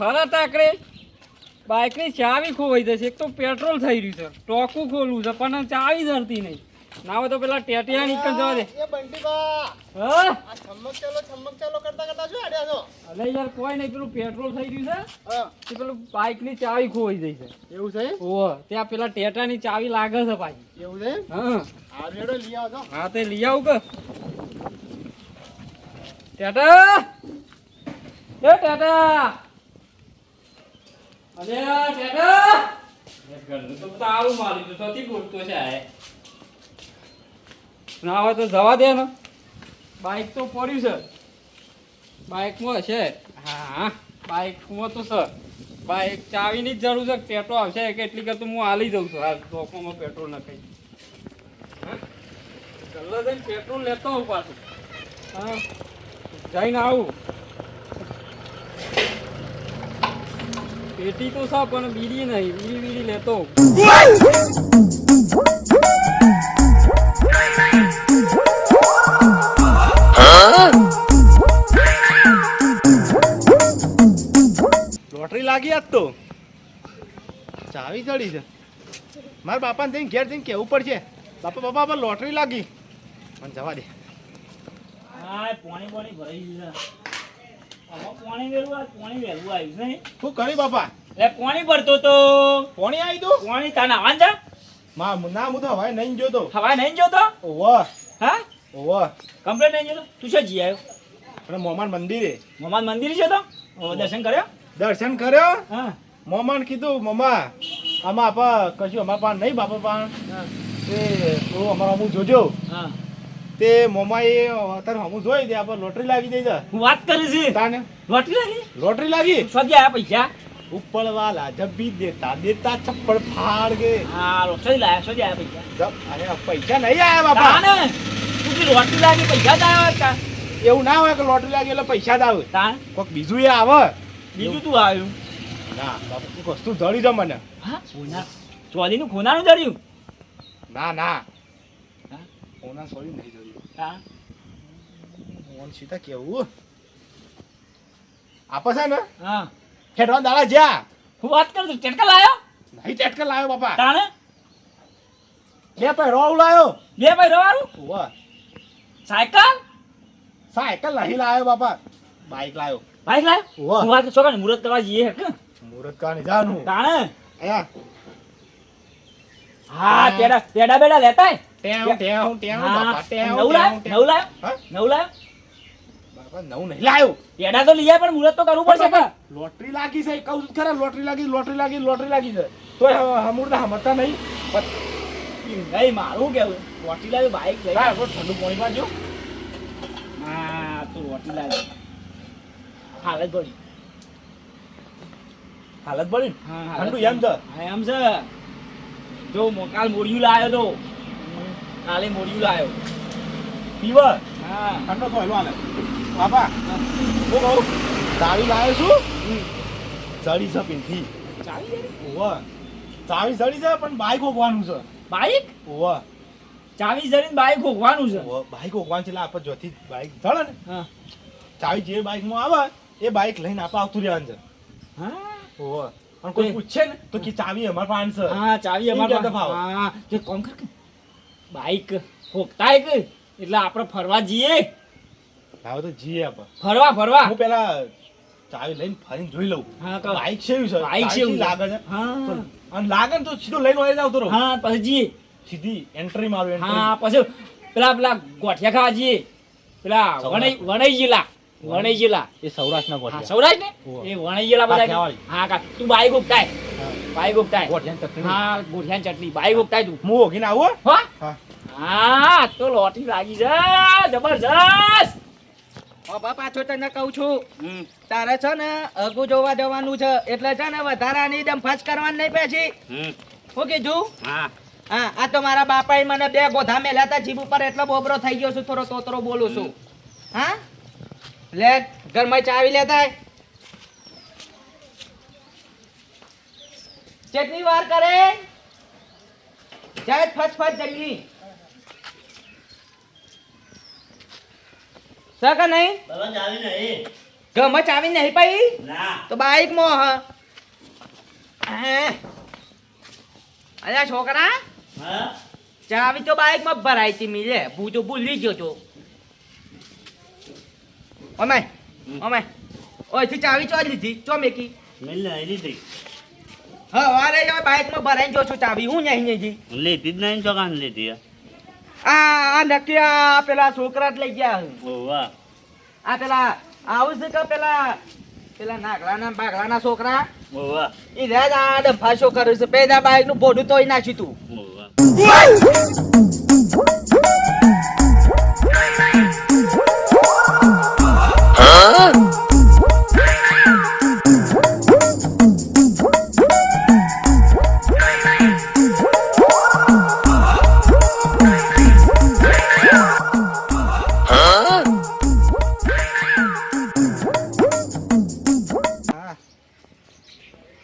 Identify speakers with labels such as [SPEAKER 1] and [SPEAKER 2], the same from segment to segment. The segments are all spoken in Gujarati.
[SPEAKER 1] ખરા તાકડે બાઇકની ચાવી ખોવાઈ જશે. એક તો પેટ્રોલ થઈ રહ્યું છે, ટોકું ખોલવું છે પણ ચાવી ધરતી નહીં. ના હોય તો પેલા ટેટિયા નીકળ જવા દે.
[SPEAKER 2] એ બંટીબા
[SPEAKER 1] હા
[SPEAKER 2] આ છમક ચાલો કરતા કરતા શું આડ્યા છો?
[SPEAKER 1] અલે યાર કોઈ નહીં, પેલું પેટ્રોલ થઈ રહ્યું છે
[SPEAKER 2] હા
[SPEAKER 1] તે પેલું બાઇકની ચાવી ખોવાઈ જઈ છે.
[SPEAKER 2] એવું છે?
[SPEAKER 1] ઓહો, ત્યાં પેલા ટેટાની ચાવી લાગે છે પાછી.
[SPEAKER 2] એવું છે?
[SPEAKER 1] હા
[SPEAKER 2] આ રેડો લઈ આવો છો.
[SPEAKER 1] હા તે લઈ આવું કે ટેટા, એ ટેટા, અલે ટેટા, એ ઘરનું તો તાળું મારી તો સતી બોલતો છે આ. ના હોય તો જવા દે ને, બાઇક તો પડ્યું છે, બાઇકમાં હશે. હા હા બાઇકમાં તો સર બાઇક ચાવીની જ જરૂર છે. પેટ્રોલ આવશે કેટલી કરતું હું હાલી જઉં છું. હાલ ડોકોમાં પેટ્રોલ નાખી ગલ્લા જઈને પેટ્રોલ લેતો આવું પાછું. હા જઈને આવું. પેટી તો સા પણ બીડી નહીં, બીડી લેતો
[SPEAKER 2] લોટરી લાગી આજ તો ચાવી ચડી છે. મારા બાપાને જઈને ઘેર જઈને કેવું પડશે, બાપા બાપા લોટરી લાગી. મને જવા દે.
[SPEAKER 3] હા પાણી ભરાઈ ગયું છે. પાણી વેલું આવ્યું નહીં.
[SPEAKER 2] શું કરી બાપા?
[SPEAKER 3] એટલે પાણી ભરતો તો
[SPEAKER 2] પોણી આવી તું?
[SPEAKER 3] પાણી તાના આવવાનું છે.
[SPEAKER 2] ના હું તો હવાય નહીં જોતો.
[SPEAKER 3] હવાય નહીં જોતો.
[SPEAKER 2] ઓવો
[SPEAKER 3] હા
[SPEAKER 2] ઓવો
[SPEAKER 3] કમ્પ્લેટ નહીં જોતો. તું શું જી આવ્યો?
[SPEAKER 2] અને મોમાન મંદિરે
[SPEAKER 3] મમાન મંદિર છે તો દર્શન કર્યો.
[SPEAKER 2] દર્શન કર્યો.
[SPEAKER 3] હા
[SPEAKER 2] મોમાન કીધું મમ્મા આમાં આપા કશું અમારા પાસે નહીં બાપા પાસે તે તો અમારા અમુક જોજો.
[SPEAKER 3] હા
[SPEAKER 2] તે મોમાએ અત્યારે અમુક જોઈ તે આપણે લોટરી લાગી દઈ છે.
[SPEAKER 3] હું વાત કરી છે.
[SPEAKER 2] તાને
[SPEAKER 3] લોટરી લાગી.
[SPEAKER 2] લોટરી લાગી.
[SPEAKER 3] સ્વાદી આવ્યા પૈસા.
[SPEAKER 2] ઉપર વાલા જબ ભી દેતા દેતા છપ્પડ ફાડ ગए.
[SPEAKER 3] હા લોટરી લાયા. સ્વાદી આવ્યા પૈસા.
[SPEAKER 2] જબ અરે પૈસા નહીં આયા બાપા.
[SPEAKER 3] તાને તું કે લોટરી લાગી પૈસા જ આવ્યા કા?
[SPEAKER 2] એવું ના હોય કે લોટરી લાગી એટલે પૈસા જ આવે.
[SPEAKER 3] તાન
[SPEAKER 2] કોઈક બીજું એ આવે.
[SPEAKER 3] બીજું તું આવ્યું.
[SPEAKER 2] ના બાપા કોઈક વસ્તુ ધરી દો મને.
[SPEAKER 3] હા ખોના ચોદીનું ખોનાનું જડ્યું.
[SPEAKER 2] ના ના
[SPEAKER 3] હા
[SPEAKER 2] ઓના સોરી નહીં ધર્યું.
[SPEAKER 3] હા
[SPEAKER 2] ઓન સીતા કેવું આપે છે ને
[SPEAKER 3] હા
[SPEAKER 2] હેડવા દાડા જ્યાં
[SPEAKER 3] હું વાત કરું છું. ટેટકા લાયો.
[SPEAKER 2] નહીં ટેટકા લાવ્યો બાપા.
[SPEAKER 3] તાણે
[SPEAKER 2] બે પૈ રોવ લાવ્યો.
[SPEAKER 3] બે ભાઈ રવારું
[SPEAKER 2] વાહ
[SPEAKER 3] સાયકલ
[SPEAKER 2] સાયકલ નહીં લાવ્યો બાપા. બાઈક લાવ્યો.
[SPEAKER 3] બાઈક લાયો.
[SPEAKER 2] વાહ.
[SPEAKER 3] હું વાત છોકરા મુહૂર્ત કરવા જઈએ હે કે
[SPEAKER 2] મુહૂર્ત કાની જાનું.
[SPEAKER 3] તાણે
[SPEAKER 2] અહીંયા
[SPEAKER 3] હા પેડા બેડા લેતાય.
[SPEAKER 2] ટેવ ટેવ ટેવ
[SPEAKER 3] હા
[SPEAKER 2] બાપા ટેવ
[SPEAKER 3] નવ લાયો.
[SPEAKER 2] ટેવ.
[SPEAKER 3] નવ લાયો.
[SPEAKER 2] હા?
[SPEAKER 3] નવ લાયો.
[SPEAKER 2] બાપા નવું નહીં લાવ્યો.
[SPEAKER 3] પેડા તો લઈ આય પણ મુહૂર્ત તો કરવું પડશે કે
[SPEAKER 2] લોટરી લાગી છે કહું છું ખરા લોટરી લાગી છે તોય હમુરતા હમતા નહીં.
[SPEAKER 3] નહીં મારું કેવું રોટી લાવ્યો બાઈક લઈ
[SPEAKER 2] હા ઠંડુ પાણી પાજો.
[SPEAKER 3] હા તું રોટી લાવ્યો હાલત પડી.
[SPEAKER 2] હાલત પડી
[SPEAKER 3] હા
[SPEAKER 2] ઠંડુ એમ છે.
[SPEAKER 3] હા એમ છે. જો કાલ મોડિયું લાવ્યો તો કાલે મોડિયું લાવ્યો.
[SPEAKER 2] પીવર
[SPEAKER 3] હા
[SPEAKER 2] ઠંડો સોયલો આલે બાપા હું કહું ચાવી લાવ્યો છું. ચડી છે પીંથી.
[SPEAKER 3] ચાવી
[SPEAKER 2] ઓવા ચાવી ચડી છે પણ બાઈક ઓગવાનું છે.
[SPEAKER 3] બાઈક
[SPEAKER 2] ઓવા
[SPEAKER 3] ચાવી જરીને બાઈક હોવાનું છે.
[SPEAKER 2] બાઈક ઓગવાનું છે એટલે આપણે જોથી બાઈક ચડે ને
[SPEAKER 3] હા
[SPEAKER 2] ચાવી જે બાઈકમાં આવે એ બાઈક લઈને આપણે આવતું રહેવાનું છે.
[SPEAKER 3] હા
[SPEAKER 2] ઓવા અને કોઈ પૂછે ને તો કે ચાવી અમારા પાસે છે.
[SPEAKER 3] હા ચાવી
[SPEAKER 2] એમ
[SPEAKER 3] અમારે
[SPEAKER 2] કહેતા ભાવ.
[SPEAKER 3] હા તે કોમ કર કે બાઈક હોકતાય કે એટલે આપણે ફરવા જઈએ.
[SPEAKER 2] હવે તો જીએ આપણે.
[SPEAKER 3] ફરવા
[SPEAKER 2] હું પેલા ચાવી લઈને ફરીને જોઈ લઉં.
[SPEAKER 3] હા તો
[SPEAKER 2] બાઈક શેવી છે
[SPEAKER 3] બાઈક
[SPEAKER 2] ચાવી
[SPEAKER 3] શેવી
[SPEAKER 2] લાગે છે.
[SPEAKER 3] હા
[SPEAKER 2] અને લાગે ને તો સીધો લઈને વળી આવતો રહો.
[SPEAKER 3] હા પછી જઈએ.
[SPEAKER 2] સીધી એન્ટ્રી મારું
[SPEAKER 3] હા પછી પેલા ગોઠિયા ખાવા જઈએ. પેલા વણાઈ જિલ્લા
[SPEAKER 2] એ સૌરાષ્ટ્રના
[SPEAKER 3] હા
[SPEAKER 2] ગોઠિયા.
[SPEAKER 3] સૌરાષ્ટ્ર ને
[SPEAKER 2] ઓહો.
[SPEAKER 3] એ વણાઈ જિલ્લા બધા
[SPEAKER 2] કાઠિયાવાડી.
[SPEAKER 3] હા કા તું બાઈક ઉગતાય
[SPEAKER 2] ગોઠિયાની ચટણી.
[SPEAKER 3] હા ગોઠિયાની ચટણી બાઈક ઉગતાય તું
[SPEAKER 2] હું ઓગીને આવું હો?
[SPEAKER 3] હા
[SPEAKER 2] હા.
[SPEAKER 3] હા તો લોટી લાગી છે જબરજસ્ત.
[SPEAKER 4] બાપા પાછો તને કહું છું તારે છે ને અગુ જોવા જવાનું છે એટલે છે ને વધારાની દમફાજ કરવાની નહીં પછી શું કીધું
[SPEAKER 3] હા
[SPEAKER 4] હા આ તો મારા બાપાએ મને બે ગોધા મેલ્યા હતા જીભ ઉપર એટલો બોબરો થઈ ગયો છું થોડો તોતરો બોલું છું હા લે ઘરમાં ચાવી લેતા કેટલી વાર કરે જાય ફટ જલ્દી સકા નહીં
[SPEAKER 3] ચાવી નહીં
[SPEAKER 4] ઘરમાં ચાવી નહીં પાઈ
[SPEAKER 3] ના
[SPEAKER 4] તો બાઈકમાં અલ્યા છોકરા
[SPEAKER 3] હા
[SPEAKER 4] ચાવી તો બાઈકમાં ભરાઈ હતી મીલે હું તો ભૂલી ગયો તો ઓમાય ઓમાય ઓયથી ચાવી ચોરી લીધી ચો મેકી
[SPEAKER 3] મેં લઈ લીધી
[SPEAKER 4] હા વારે હવે બાઈકમાં ભરાઈને જો છું ચાવી હું નહીં નહીં
[SPEAKER 3] લીધી જ નહીં ચોકાન લીધી
[SPEAKER 4] આ નક્કી આ પેલા છોકરા જ લઈ ગયા
[SPEAKER 3] ઓવા
[SPEAKER 4] આ પેલા આવું છે કે પેલા નાગલાના બાગલાના છોકરા
[SPEAKER 3] ઓવા
[SPEAKER 4] ઈ રેજ આ ડફાશો કરે છે પેલા બાઈક નું બોડું તોય નાખ્યું તું
[SPEAKER 3] ઓવા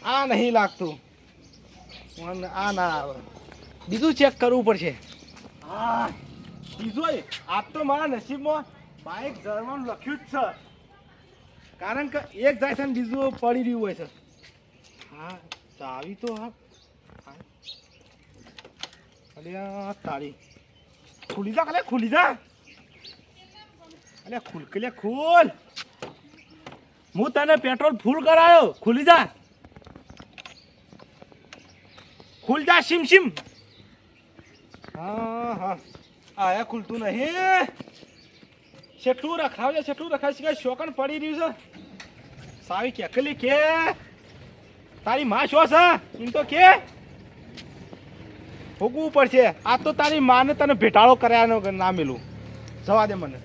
[SPEAKER 2] આ નહીં લાગતું મને આ ના આવે બીજું ચેક કરવું પડશે હા બીજું આજ તો મારા નસીબમાં બાઇક જર્મન લખ્યું જ છે કારણ કે એક જાય છે ને બીજું પડી રહ્યું હોય છે હા ચાવી તો હા અલ્યા તાળી ખુલી જા કલે ખુલી જા અલ્યા ખુલ કલે ખુલ હું તને પેટ્રોલ ફૂલ કરાયો ખુલી જા ખુલ જા સિમ સિમ હા હા આયા ખુલતું નહીં છેટલું રખાવજે છેટલું રખાય છે શોકન પડી રહ્યું છે સાવી કેકલી કે તારી માં શો છે એમ તો કે ભોગવું પડશે આ તો તારી માને તને ભેટાળો કર્યાનો ના મેલું જવા દે મને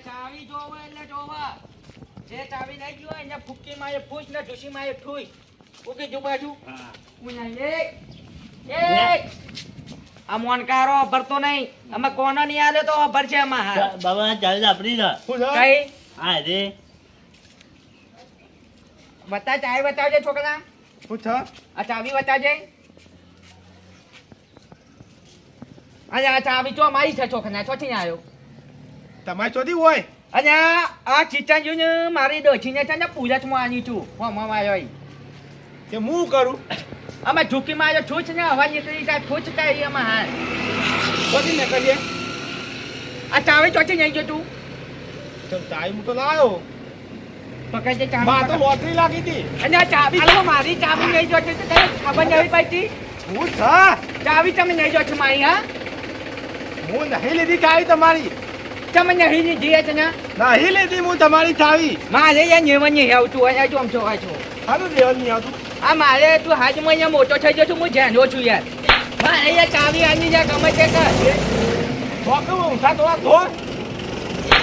[SPEAKER 4] ચાવી જોવો એટલે જોવા જે ચાવી નહીં ગયો એને ફૂકી માં એ ફૂસ ને ઢુસી માં એ ઠુઈ ઓકે જો બાજુ આ મોનકારો ભરતો નહીં અમે કોનો નહીં આલે તો ભરશે આમાં
[SPEAKER 3] બાબા ચાવી આપણી છે
[SPEAKER 4] કઈ
[SPEAKER 3] હા રે
[SPEAKER 4] બતા ચાવી બતાવજે છોકરા
[SPEAKER 2] પૂછ
[SPEAKER 4] આ ચાવી બતાવજે અને આ ચાવી ચો મારી છે છોકરા ચોથી આવ્યો
[SPEAKER 2] તમારી ચોથી હોય
[SPEAKER 4] અને આ ચીચા જોઈને મારી ડોચીને છે ને પૂજામાં આની છું હોમાં આવ્યો
[SPEAKER 2] તે હું કરું
[SPEAKER 4] અમે ઝૂકી માર્યો છૂચ ને હવા નીકળી જાય છૂચ કાઢી એમાં હાલ
[SPEAKER 2] ચોથી ને કરીએ
[SPEAKER 4] આ ચાવી ચોથી નહીં ગયો તું
[SPEAKER 2] ચાલ ચાવી હું તો લાવ્યો
[SPEAKER 4] પકડજે
[SPEAKER 2] માં તો
[SPEAKER 4] ચાવી
[SPEAKER 2] લોટરી લાગી હતી
[SPEAKER 4] અને આ ચાવી તો મારી ચાવી નહીં જોતી તો તને ખબર નહીં પાડી
[SPEAKER 2] હું છા
[SPEAKER 4] ચાવી તમે નહીં જોતી મારી હા
[SPEAKER 2] હું નહીં લીધી ચાવી તમારી
[SPEAKER 4] તમે નહીં લીધી છે ને
[SPEAKER 2] નહીં લીધી હું તમારી ચાવી
[SPEAKER 4] મારે યાર નેવન નહીં આવતું હોય જો આમ જોવા છો
[SPEAKER 2] સારું લેવલ નહીં આવતું
[SPEAKER 4] આ મારે તું હાજમાં અહીંયા મોટો થઈ ગયો છું હું જાણ્યો છું યાર મારે યાર ચાવી આની જા ગમે તે કર
[SPEAKER 2] થોડું ઊંઘા થોડા થો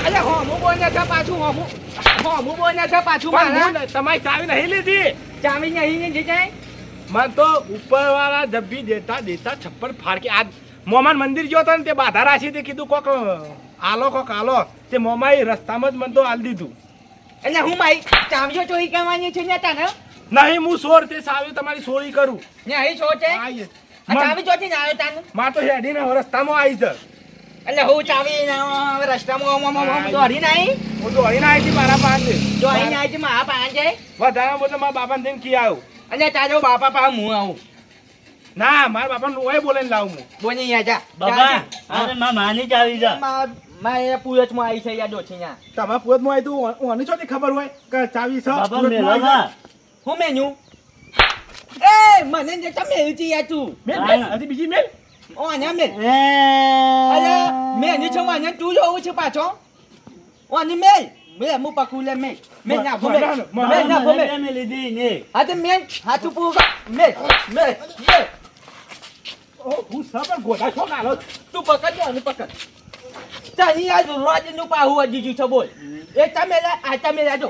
[SPEAKER 4] અરે હોમું બોને છે પાછું હોમું બોને છે પાછું મારા
[SPEAKER 2] તમારી ચાવી નહીં લીધી
[SPEAKER 4] ચાવી નહીં લીધી જાય
[SPEAKER 2] મને તો ઉપરવાળા જબ્બી દેતા છપ્પર ફાડકે આ મોમાન મંદિર ગયો હતો ને તે બાધા રાખી તે કીધું કોક આલો તે મોમાએ રસ્તામાં જ મને તો આલ દીધું
[SPEAKER 4] એટલે હું મારી ચાવીઓ ચોરી કરવાની છે ને તને
[SPEAKER 2] નહીં હું સોર તે સાવી તમારી સોરી કરું
[SPEAKER 4] ને અહીં છો છે
[SPEAKER 2] આઈ
[SPEAKER 4] આ ચાવી ચોથી ના આવ્યો તને
[SPEAKER 2] માં તો હેડીને રસ્તામાં આવી છે
[SPEAKER 4] એટલે હું ચાવી રસ્તામાં દોડી નહીં
[SPEAKER 2] હું તો અહીં આવી મારા પાસે
[SPEAKER 4] જો અહીં આવી છે મારા પાસે
[SPEAKER 2] વધારે બદલે મારા બાપાને જઈને કી આવ્યો
[SPEAKER 4] અને તારો બાપા પાસે હું આવું
[SPEAKER 2] ના મારા બાપાને ઓય બોલાઈને લાવું હું
[SPEAKER 4] બોની આજા
[SPEAKER 3] બાબા અરે માં માની ચાવી છે
[SPEAKER 4] મારે પૂરતમાં આવી છે યાર ડોછી ના
[SPEAKER 2] તમારા પૂરતમાં આવી તું ઓની ચોથી ખબર હોય કે ચાવી છે
[SPEAKER 3] બાબા
[SPEAKER 2] પૂરતમાં
[SPEAKER 3] મેલો
[SPEAKER 2] આવી છે.
[SPEAKER 4] હું મેન્યુ એ મને જે તમે મેલતી યાર તું
[SPEAKER 2] મેલ હજી બીજી મેલ
[SPEAKER 4] ઓ આને મેલ અરે મેન્યુ છે મને તું જોવું છે પાછો ઓની મેલ મેં હું પકું લે મેલ ના ભમે મેલ ના ભમે
[SPEAKER 3] મેં લીધી ને
[SPEAKER 4] હા તે મેલ હાથું પૂરું મેલ મેલ
[SPEAKER 2] ઓ હું સબર ગોડા છો ગાલો
[SPEAKER 4] તું પકડ જો અને પકડ તારી આ રોજનું પાહુ અજીજુ છે બોલ એ તમે આ તમે લાજો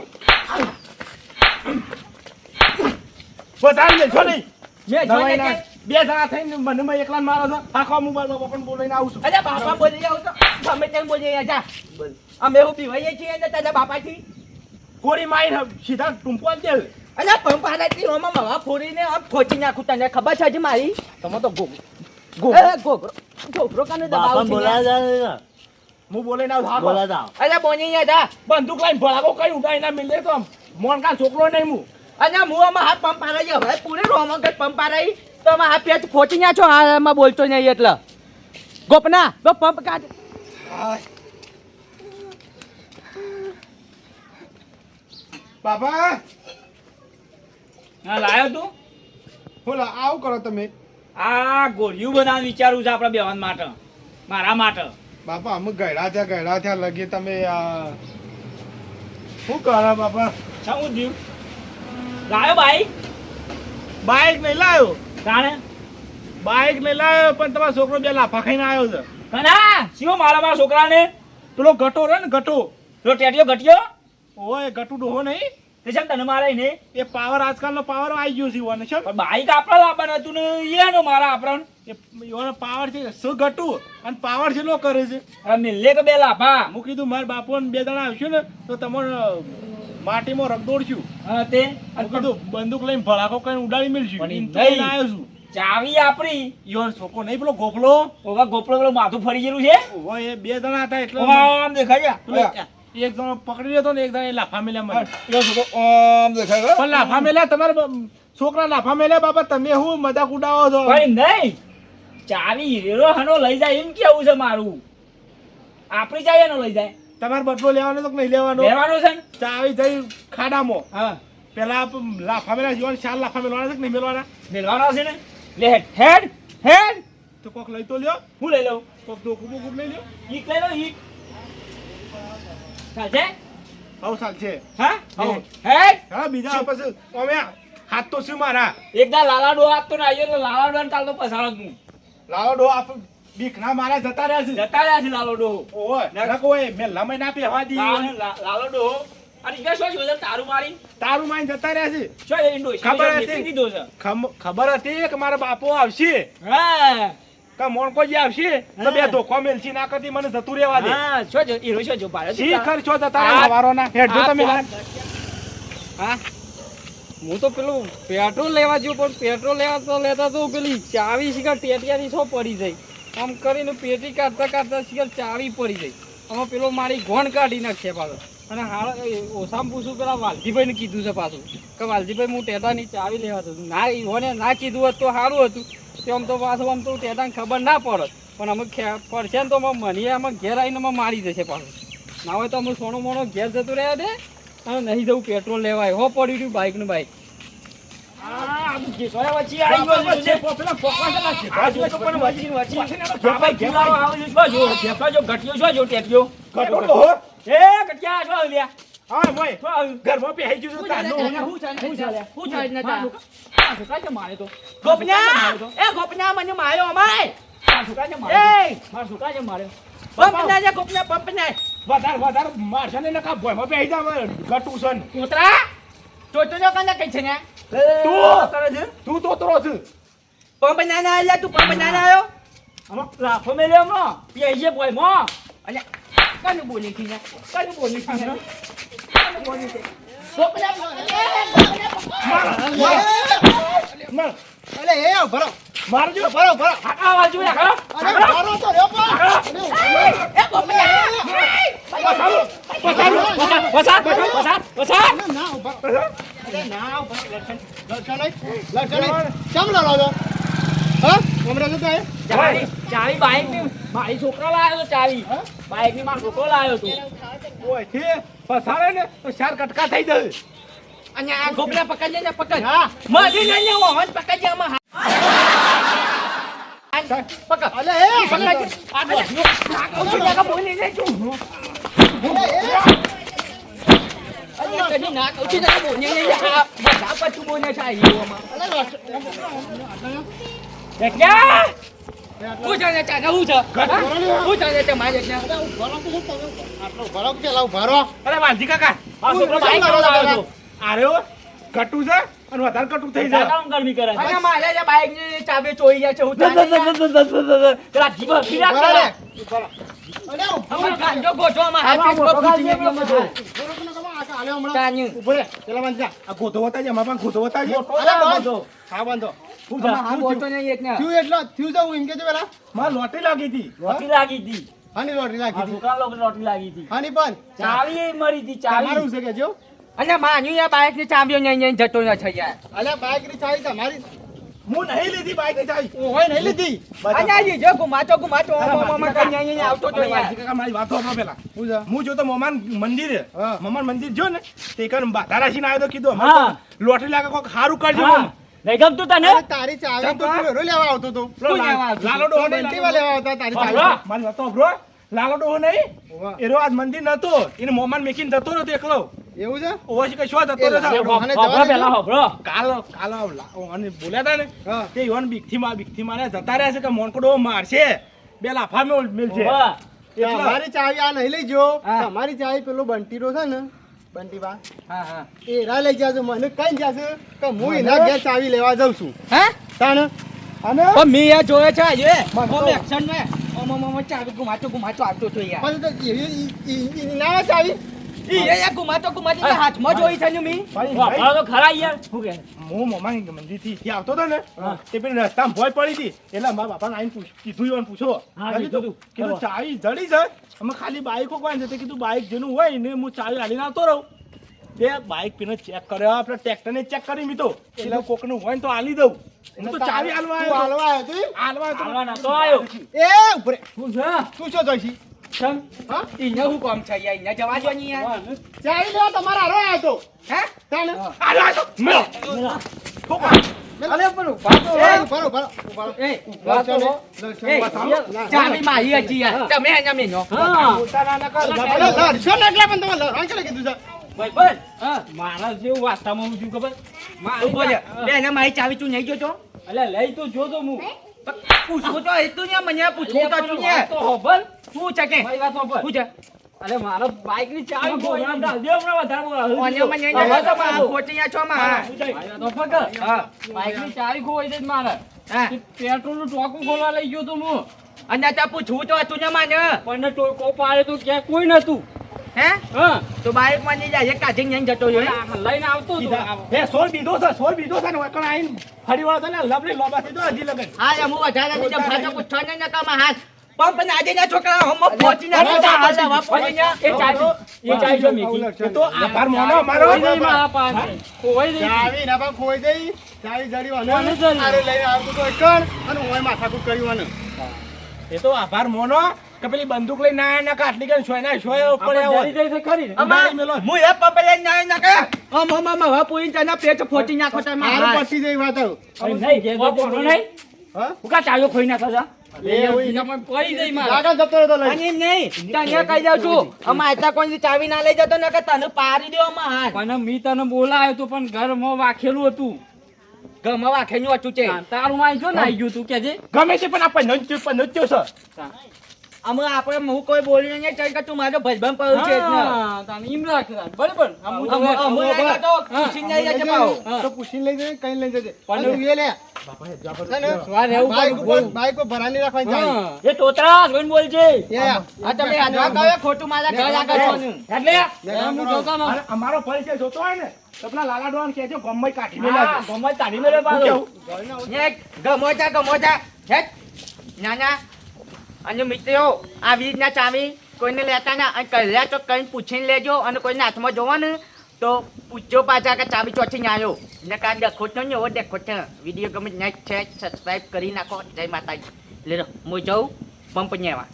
[SPEAKER 2] વધારે મેલ છો નહીં
[SPEAKER 4] મેં
[SPEAKER 2] દવાઈ
[SPEAKER 4] જોઈને
[SPEAKER 2] ના
[SPEAKER 4] કે
[SPEAKER 2] બે જણા થઈને મને મેં એકલા મારો છો આખો મોબાઈલ બાપા પણ બોલાઈને આવું છું
[SPEAKER 4] અરે બાપા બોલી જાવ તો ગમે તેમ બોલી જા અમે હું પીવાઈએ છીએ ને તારા બાપાથી
[SPEAKER 2] કોરી માઈને સીધા ટૂંપો જ દે
[SPEAKER 4] અરે પંપ હાલાતી ઓમાં માવા ફોડીને આમ ખોચી નાખું તને ખબર છે હજી મારી
[SPEAKER 2] તમે તો
[SPEAKER 4] ગોબરો કાને
[SPEAKER 3] બાપા
[SPEAKER 4] દબાવ છે
[SPEAKER 3] બોલાય જા
[SPEAKER 2] હું બોલે ના થાકો
[SPEAKER 3] બોલા જા
[SPEAKER 4] અલ્યા બોની યા જા
[SPEAKER 2] બંદૂક લઈને ભળાકો કઈ ઉડાઈ ના મિલે તો મોન કા છોકરો નહીં હું
[SPEAKER 4] અલ્યા મુવામાં હાથ પંપ આરાઈ હવે પૂરે રોમાં કે પંપ આરાઈ તો માં હાથ પેચ ખોચી ન્યા છો આમાં બોલતો નહીં એટલે ગોપના તો પંપ કાઢ
[SPEAKER 2] બાપા
[SPEAKER 3] હા લાયો તું
[SPEAKER 2] બોલા આવું કરો તમે
[SPEAKER 3] આ ગોળિયું બનાવવાનું વિચારું છે આપણા બેવાન માટે મારા માટે
[SPEAKER 2] બાપા અમે ગયડા થયા લગી તમે શું કરો બાપા
[SPEAKER 3] શું થયું લાયો બાઈક
[SPEAKER 2] બાઈક નહીં લાયો
[SPEAKER 3] તાણે
[SPEAKER 2] બાઈક નહીં લાયો પણ તમારો છોકરો બે લાફા ખાઈને આવ્યો છે
[SPEAKER 3] કના શું મારા છોકરાને
[SPEAKER 2] પેલો ગટો રે ને ગટો
[SPEAKER 3] પેલો ટેટીઓ ઘટ્યો
[SPEAKER 2] ઓય ગટુ ડોહો નહીં
[SPEAKER 3] તે છે તને મારે ને
[SPEAKER 2] એ પાવર આજકાલનો પાવર આવી ગયો છે ઈવોને છે
[SPEAKER 3] પણ બાઈક આપણા લાવવાનું હતું ને એનો મારા આપણા
[SPEAKER 2] એ ઈવોનો પાવર છે શું ગટુ અને પાવર છે લો કરે છે
[SPEAKER 3] અરે મિલે કે બે લાભા
[SPEAKER 2] હું કીધું મારા બાપુ ને બે જણા આવશું ને તો તમને માટીમાં રગદોડશું
[SPEAKER 3] હા તે
[SPEAKER 2] હું કીધું બંદૂક લઈને ભડાકો કરીને ઉડાડી મેળશું
[SPEAKER 3] પણ
[SPEAKER 2] એમ તો
[SPEAKER 3] નહીં.
[SPEAKER 2] લઈને આવ્યો છું
[SPEAKER 3] ચાવી આપણી
[SPEAKER 2] ઈવોનો છોકરો નહીં પેલો ગોપલો
[SPEAKER 3] ઓવા ગોપડો પેલો માથું ફરી ગયેલું છે
[SPEAKER 2] ઓય એ બે જણા હતા એટલે
[SPEAKER 3] આમ દેખાય
[SPEAKER 2] પેલો એક જણો પકડી લેતો ને એક જણા એ લાફા મેલ્યા મને
[SPEAKER 1] પેલો છોકરો આમ દેખાય
[SPEAKER 2] પણ લાફા મેલ્યા તમારે છોકરા લાફા મેલ્યા બાબા તમે શું મજાક ઉડાવો છો
[SPEAKER 3] પણ નહીં ચાવી હીરો હનો લઈ જાય એમ કેવું છે મારું આપણી ચાવી એનો લઈ જાય
[SPEAKER 2] તમારે બદલો લેવાનો તો કે નહીં લેવાનો
[SPEAKER 3] લેવાનો છે ને
[SPEAKER 2] ચાવી જઈ ખાડામાં
[SPEAKER 3] હા
[SPEAKER 2] પેલા લાફા મેલા જીવન 4 લાફા મેલવાના છે કે નહીં મેલવાના
[SPEAKER 3] મેલવાનો છે ને લે હેડ હેડ
[SPEAKER 2] તો કોક લઈ તો લ્યો
[SPEAKER 3] હું લઈ લઉં
[SPEAKER 2] કોક ધોકું બોકું લઈ લ્યો
[SPEAKER 3] ઈક લઈ લઉં ઈક ચાલશે
[SPEAKER 2] હવ સાલ છે
[SPEAKER 3] હા
[SPEAKER 2] હા.
[SPEAKER 3] હેડ
[SPEAKER 2] હા બીજા પછી અમે હાથ તો શું મારા
[SPEAKER 3] એકદા લાલા ડો આપતો ને આવ્યો એટલે લાલા ડો ને ચાલતો પસાડો જ હું
[SPEAKER 2] લાવો ડો આપ બીક ના મારા જતા રહ્યા છે
[SPEAKER 3] જતા રહ્યા છે લાલો ડો
[SPEAKER 2] ઓય નરક હોય મેં લમાઈ ના પેવા દી
[SPEAKER 3] લાલો ડો અને ઈકા શું છે તારું મારી
[SPEAKER 2] તારું માઈને જતા રહ્યા છે
[SPEAKER 3] શું ઇન્ડો
[SPEAKER 2] ખબર હતી.
[SPEAKER 3] દીધો છે
[SPEAKER 2] ખબર હતી કે મારા બાપો આવશે
[SPEAKER 3] હા
[SPEAKER 2] કે મોણકોજી આવશે તો બે ધોકો મેલસી ના કરતી મને જતું રહેવા દે
[SPEAKER 3] હા શું છે હીરો શું છે ભારત
[SPEAKER 2] શી ખર્ચો જતા રહ્યા વારોના હેડ જો તમે
[SPEAKER 1] હા હું તો પેલું પેટ્રોલ લેવા જ્યો પણ પેટ્રોલ લેતા તો પેલી ચાવી શિખર ટેટિયાની છો પડી જાય આમ કરીને પેટી કાઢતા શિખર ચાવી પડી જાય આમાં પેલો મારી ગોણ કાઢી નાખશે પાછો અને હાલ ઓછામાં પૂછું પેલા વાલજીભાઈને કીધું છે પાછું કે વાલજીભાઈ હું ટેટાની ચાવી લેવા હતો ના ઈવોને ના કીધું હોત તો સારું હતું તે આમ તો પાછું આમ તો ટેટાને ખબર ના પડત પણ અમે પડશે ને તો મને આમાં ઘેર આવીને અમે મારી જશે પાછું ના હોય તો અમે સોનો મોનો ઘેર જતું રહ્યા દે અને નહીં જવું પેટ્રોલ લેવાય હો પડ્યું રહ્યું બાઇકનું બાઇક
[SPEAKER 2] ઘરમાં પહેરી ગયું છે તારનું.
[SPEAKER 4] ગોપના એ ગોપના મને માર્યો અમાય પંપ ના ગોપના પંપ ના
[SPEAKER 2] વધારે મારશે ને નકા ભોયમાં પહેરી જા ગટુ છે ને.
[SPEAKER 4] કૂતરા ચોટો જો કને કઈ છે ને
[SPEAKER 2] તું
[SPEAKER 4] કરે છે
[SPEAKER 2] તું તોતરો છે
[SPEAKER 4] પંપ ના ના આલ્યા તું પંપ ના ના આવ્યો
[SPEAKER 3] આમાં લાફો મેલ્યો હમણાં પીએ બોય મો
[SPEAKER 4] અને કને બોલી થી ને કને બોલી થી ને ગોપના
[SPEAKER 2] માર
[SPEAKER 5] અલે એ ભરો
[SPEAKER 2] મારજો
[SPEAKER 5] ભરો ભરો
[SPEAKER 3] આ બાજુ રાખો
[SPEAKER 5] અરે ભરો તો રે પણ
[SPEAKER 4] એ ગોપના
[SPEAKER 5] ના ઉભા અરે ના ઉભા લડશો નહીં ચમ લડો છો હા ઉમરે તો એ
[SPEAKER 3] ચાવી બાઈક ની મારી છોકરા લાવ્યો તો ચાવી બાઈક ની મારો છોકરો લાવ્યો તો
[SPEAKER 2] ઓય છે પસારે ને તો ચાર કટકા થઈ જશે
[SPEAKER 4] અને આ ગોપના પકડ ને પકડ
[SPEAKER 5] હા
[SPEAKER 4] મારી ને ઓ હન પકડ જે આમાં પકડ
[SPEAKER 5] અલે એ
[SPEAKER 4] પકડ આ ગોપના જગા બોલી ને તું અરે કદી ના કહું છું જગા બોલી ને આ બધા પછું બોલે છે આ હીરોમાં
[SPEAKER 5] અલે
[SPEAKER 3] દેખ્યા
[SPEAKER 4] હું જાણે ચાને હું છે હું જાણે છે મારે છે
[SPEAKER 5] આટલો ભરો કે લાવ ભરો
[SPEAKER 2] અરે વાલજી કાકા
[SPEAKER 3] મારો છોકરો બાઈક નો લાવ્યો તો
[SPEAKER 2] આર્યો કટુ છે અને વધારે કટુ થઈ જાય
[SPEAKER 3] દાદા ગરમી કરે છે
[SPEAKER 4] અને મારે જે બાઈક ની ચાબી ચોરી જાય છે હું જાણે
[SPEAKER 3] પેલા જીભ ફીરા
[SPEAKER 5] ભરો
[SPEAKER 3] કરે
[SPEAKER 5] રે અલે
[SPEAKER 4] અમાર ગાંજો ગોઠવામાં હાથ પર પૂછી એટલે મજો
[SPEAKER 5] આલે હમણાં
[SPEAKER 4] ચાન્યું
[SPEAKER 2] ઉભો રે
[SPEAKER 5] પેલા બંધ જા
[SPEAKER 2] આ ગોધો વતા જ અમાર પણ ગોધો વતા જ
[SPEAKER 5] અરે બંધો હા બંધો
[SPEAKER 3] શું છે?
[SPEAKER 4] હા બોલતો નહીં એક ને
[SPEAKER 5] થયું એટલો થયું છે હું એમ કહેજો પેલા
[SPEAKER 2] મારે લોટરી લાગી હતી
[SPEAKER 3] લોટરી લાગી હતી.
[SPEAKER 5] હાની લોટરી
[SPEAKER 3] આ
[SPEAKER 5] લાગી હતી
[SPEAKER 3] છોકરા લોકો લોટરી લાગી હતી.
[SPEAKER 5] હાની પણ
[SPEAKER 3] ચાવી એ મરી હતી, ચાવી.
[SPEAKER 5] તમારું છે કેજો
[SPEAKER 4] અને માન્યું યાર બાઇક ની ચાવીઓ નહીં જતો ન થઈ યાર
[SPEAKER 5] અલ્યા બાઈક ની ચાવી તમારી
[SPEAKER 2] હું નહીં લીધી બાઈક ની ચાવી
[SPEAKER 5] હોય નહીં લીધી
[SPEAKER 4] અને આ જો ગુમાતો ઓમ કઈ નહીં આવતો તો
[SPEAKER 2] અરે
[SPEAKER 4] યાર
[SPEAKER 2] વાલજી કાકા, મારી વાત સાંભળો પેલા
[SPEAKER 5] શું છે
[SPEAKER 2] હું જો તો મમાન મંદિરે
[SPEAKER 5] હા.
[SPEAKER 2] મમાન મંદિર જો ને તે કન બાધા રાખીને આવ્યો તો કીધું
[SPEAKER 3] હા.
[SPEAKER 2] અમારે તો લોટરી લાગે કોક સારું કરજો
[SPEAKER 3] હા. નહીં ગમતું તને?
[SPEAKER 5] અરે તારી ચાવી તો તું વેરો લેવા આવતો તો
[SPEAKER 2] પેલો
[SPEAKER 4] શું લેવા આવતો?
[SPEAKER 2] લાલો ડોહો નહીં,
[SPEAKER 5] બંટીવા લેવા આવતા તારી
[SPEAKER 2] સાંભળો,
[SPEAKER 5] ચાવી
[SPEAKER 2] મારી વાત સાંભળો. લાલો ડોહો નહીં
[SPEAKER 5] ઓવા.
[SPEAKER 2] એનો આજ મંદિર નતો એને મોમાન મેકીને જતો રહ્યો તો એકલો
[SPEAKER 5] એવું છે
[SPEAKER 2] ઓવા શી કશો જતો
[SPEAKER 5] એ
[SPEAKER 2] રહ્યો
[SPEAKER 5] લાલો
[SPEAKER 2] તો.
[SPEAKER 5] મને
[SPEAKER 3] હોભળો
[SPEAKER 5] જવા દેજો.
[SPEAKER 3] પહેલા, હોભળો.
[SPEAKER 2] કાલ અને બોલ્યા હતા ને
[SPEAKER 5] હા.
[SPEAKER 2] કે ઈવન બીકથી મારે જતા રહ્યા છે કે મોનકોડો મારશે બે લાફા મેલશે
[SPEAKER 3] હોભળો.
[SPEAKER 2] એટલા.
[SPEAKER 5] તમારી ચાવી આ નહીં લઈ જો
[SPEAKER 4] હા.
[SPEAKER 5] તમારી ચાવી પેલો બંટીરો છે ને બંટીબા
[SPEAKER 4] હા હા
[SPEAKER 5] એ રા લઈ જાજો મને કઈ જશે કે હું એના ઘેર ચાવી લેવા જાઉં છું
[SPEAKER 4] હે
[SPEAKER 5] તાણ અને
[SPEAKER 4] પણ મેં યાર જોયો છે આજે
[SPEAKER 5] મને
[SPEAKER 4] ઓમ
[SPEAKER 5] તો-
[SPEAKER 4] એક્શન મે ઓમ ચાવી ગુમાતો આવતો તો યાર
[SPEAKER 5] પણ તો એવી ના આવે ચાવી
[SPEAKER 4] ઈ યાર ગુમાતો હાથમાં જોઈ છે ને મી
[SPEAKER 2] ભાઈ,
[SPEAKER 3] હોભળો તો ખરા યાર. શું કહે?
[SPEAKER 2] હું મોમાન મંદિરથી આવતો હતો ને
[SPEAKER 3] હા.
[SPEAKER 2] તે પેલી રસ્તામાં ભોય પડી હતી એટલે મારા બાપાને આવીને કીધું ઈવન પૂછો
[SPEAKER 3] હા,
[SPEAKER 2] મેં કીધું
[SPEAKER 3] કીધું.
[SPEAKER 2] કીધું ચાવી જડી જાય અમે ખાલી બાઈકો કોઈ નથી કીધું બાઈક જેનું હોય ને હું ચાવી હાલીને આવતો રહું તે બાઈક પીને ચેક કર્યો આપણે ટ્રેક્ટરને ચેક કરી મીધો એટલે કોકનું હોય ને તો હાલી દઉં હું તો ચાવી હાલવા
[SPEAKER 5] તું
[SPEAKER 2] આવ્યો
[SPEAKER 5] હાલવા આવ્યો તું એમ?
[SPEAKER 2] હાલવા આવ્યો
[SPEAKER 3] હાલવા નતો આવ્યો.
[SPEAKER 5] એ ઉપર
[SPEAKER 4] શું છે
[SPEAKER 5] તું શું જોઈશી
[SPEAKER 4] ચમ
[SPEAKER 5] હા
[SPEAKER 4] ઈને હું કામ છે યાર ઈને જવા દો ની યાર
[SPEAKER 5] ચાવી લેવા તમારા હારો આવ્યો તો
[SPEAKER 4] હે
[SPEAKER 5] તાણ
[SPEAKER 2] હાલો, હાલો, મેલો.
[SPEAKER 3] મેલા.
[SPEAKER 2] ઠોકો.
[SPEAKER 4] અરે પણ ઉભા તો
[SPEAKER 5] એ
[SPEAKER 4] હો.
[SPEAKER 5] ઉભા રહો, ઉભા રહો.
[SPEAKER 4] એ ઉભા તો હો. એ ચાવી મારી હતી યાર તમે અહીંયા મેનો
[SPEAKER 3] હા.
[SPEAKER 2] બોલતા ના ના કર.
[SPEAKER 5] અરે લડશો ને એટલે પણ તમે લડવાનું ચાલે કીધું છે
[SPEAKER 3] ભાઈ, ભાઈ. હા. મારા જેવું વાસ્તામાં હું છું ખબર?
[SPEAKER 4] ઉભો છે બે એને મારી ચાવી તું નહીં જોતો
[SPEAKER 3] અલ્યા લઈ તો જો તો હું.
[SPEAKER 4] પૂછવું તો એટલું ને મને પૂછવું તો
[SPEAKER 3] અલ્યા,
[SPEAKER 4] તું
[SPEAKER 3] પણ વાત
[SPEAKER 4] ને
[SPEAKER 3] તો હોભળ.
[SPEAKER 4] શું છે કે
[SPEAKER 3] મારી વાત હોભળ.
[SPEAKER 4] શું છે
[SPEAKER 3] અરે મારા બાઈકની ચાવી ગોળામાં ડાલ દે, હમણાં વધારે બોલાવે.
[SPEAKER 4] ઓને મને નહીં
[SPEAKER 3] હવે તો
[SPEAKER 4] જવા
[SPEAKER 3] મારું.
[SPEAKER 4] દો કોટિયા છો માં
[SPEAKER 3] મારી વાત તો પકડ.
[SPEAKER 4] હા
[SPEAKER 3] બાઈકની ચાવી ખોવાઈ જાય છે મારે.
[SPEAKER 4] હા
[SPEAKER 3] પેટ્રોલનું ટોકું ખોલવા લઈ ગયો તો હું.
[SPEAKER 4] અને ત્યાં પૂછવું તો હતું ને મને
[SPEAKER 3] પણ ટોકો પાડે તો ક્યાંય કોઈ નતું.
[SPEAKER 4] હે
[SPEAKER 3] હા.
[SPEAKER 4] તો બાઈક માં નહીં જાય કાઢીને નહીં જતો રહ્યો
[SPEAKER 3] આ લઈને આવતો હતો.
[SPEAKER 2] હે, સોળ બીધો છે ને વળકણ આઈને ફરી વળો તો ને લબડી લોબાથી તો હજી લગન
[SPEAKER 4] હા એમ હું વધારે નહીં જમ ખાતો પૂછતો નહીં નકામાં હાથ પણ આજે ના છોકરા હમ પહોંચી ના
[SPEAKER 3] અરે,
[SPEAKER 4] જતા
[SPEAKER 3] આ
[SPEAKER 4] હાલવા પડી ને
[SPEAKER 3] એ ચાવી જો મેકી.
[SPEAKER 2] એ તો આભાર માનો અમારો
[SPEAKER 3] ખોવાઈ જાય મારા પાસે. ખોવાઈ જાય.
[SPEAKER 5] ચાવી ના પણ ખોઈ દઈ ચાવી જડી
[SPEAKER 3] કોને
[SPEAKER 5] વાને
[SPEAKER 3] જડી?
[SPEAKER 5] અરે લઈને આવતું તો એકણ અને હું માથાકૂટ કર્યું અને
[SPEAKER 2] એ તો આભાર મોનો કે પેલી બંદૂક લઈને ના ના કાટલી કરીને સોયના સોય ઉપર
[SPEAKER 3] આપણે
[SPEAKER 2] આવ્યો.
[SPEAKER 3] જરી જાય છે ખરી ને?
[SPEAKER 2] અમાર- મેલો.
[SPEAKER 4] હું એ પપલે ના ના કે હમ હવે પૂરી તને પેટ ફોટી નાખો તમે
[SPEAKER 5] મારું પતી જઈ વાત આવું
[SPEAKER 3] અરે નહીં, ઘેર જતો ખરો નહીં.
[SPEAKER 5] હા
[SPEAKER 3] હું કાં ચાવીઓ ખોઈ નાખો છો?
[SPEAKER 5] એવું ઈ.
[SPEAKER 3] એમાં પડી જાય મારે.
[SPEAKER 5] આગળ જતો રહેતો લઈ
[SPEAKER 4] અને એમ નહીં તને કહી દઉં છું અમાર આટલા કોઈ ચાવી ના લઈ જતો ને કે તને પાડી દો અમાર હાથ
[SPEAKER 3] પણ મેં તને બોલાયો તો પણ ઘરમાં વાખેલું હતું.
[SPEAKER 4] ગમવા વાખેનું હતું તે
[SPEAKER 3] તારું માં જો ને આવી ગયું તું કે જે
[SPEAKER 2] ગમે છે પણ આ પંચો છે
[SPEAKER 4] અમે આપણે હું કોઈ બોલી નહીં ચાલ કે તું મારો ભજબમ પડ્યું છે એટલે.
[SPEAKER 3] હા, તાને એમ રાખ બરાબર. આમ હું
[SPEAKER 4] અમે
[SPEAKER 3] તમને
[SPEAKER 4] અમે ના તો ખુશી નહીં જશે પાહો.
[SPEAKER 3] હા.
[SPEAKER 5] તો પૂછીને લઈ જજે કઈ લઈ જજે
[SPEAKER 3] પણ
[SPEAKER 5] અને તું એ લે છે ને
[SPEAKER 3] વાર રહેવું
[SPEAKER 5] બાઈક
[SPEAKER 3] પડે,
[SPEAKER 5] ઉપર
[SPEAKER 3] બોલ.
[SPEAKER 5] બાઈક ઉપર ભરાની રાખવાની ચાવી
[SPEAKER 3] હા. એ તોતરા જોઈને બોલ છે.
[SPEAKER 5] એ
[SPEAKER 4] આ તમે હાથમાં કહો ખોટું મારા ઘર આગળ જોવાનું.
[SPEAKER 3] એટલે
[SPEAKER 5] એમ
[SPEAKER 3] હું જોતો
[SPEAKER 2] અને અમારો પરિચય જોતો હોય ને તો પેલા લાલા ડોન કહેજો ગમે કાઢી
[SPEAKER 3] હા,
[SPEAKER 2] મેલા
[SPEAKER 3] ગમે તારી મેળે પાડો.
[SPEAKER 4] ને ગમોતા હેટ નાના અને મિત્રો આવી રીતના ચાવી કોઈને લેતા ના અને કલ્યા તો કઈ પૂછીને લેજો અને કોઈને હાથમાં જોવાનું તો પૂછજો પાછા કે ચાવી ચોથી ને આવ્યો ને કાં દેખો તો ને એવો દેખો છે વિડીયો ગમે લાઈક છે સબસ્ક્રાઈબ કરી નાખો જય માતાજી લે હું જાઉં પંપ નેવા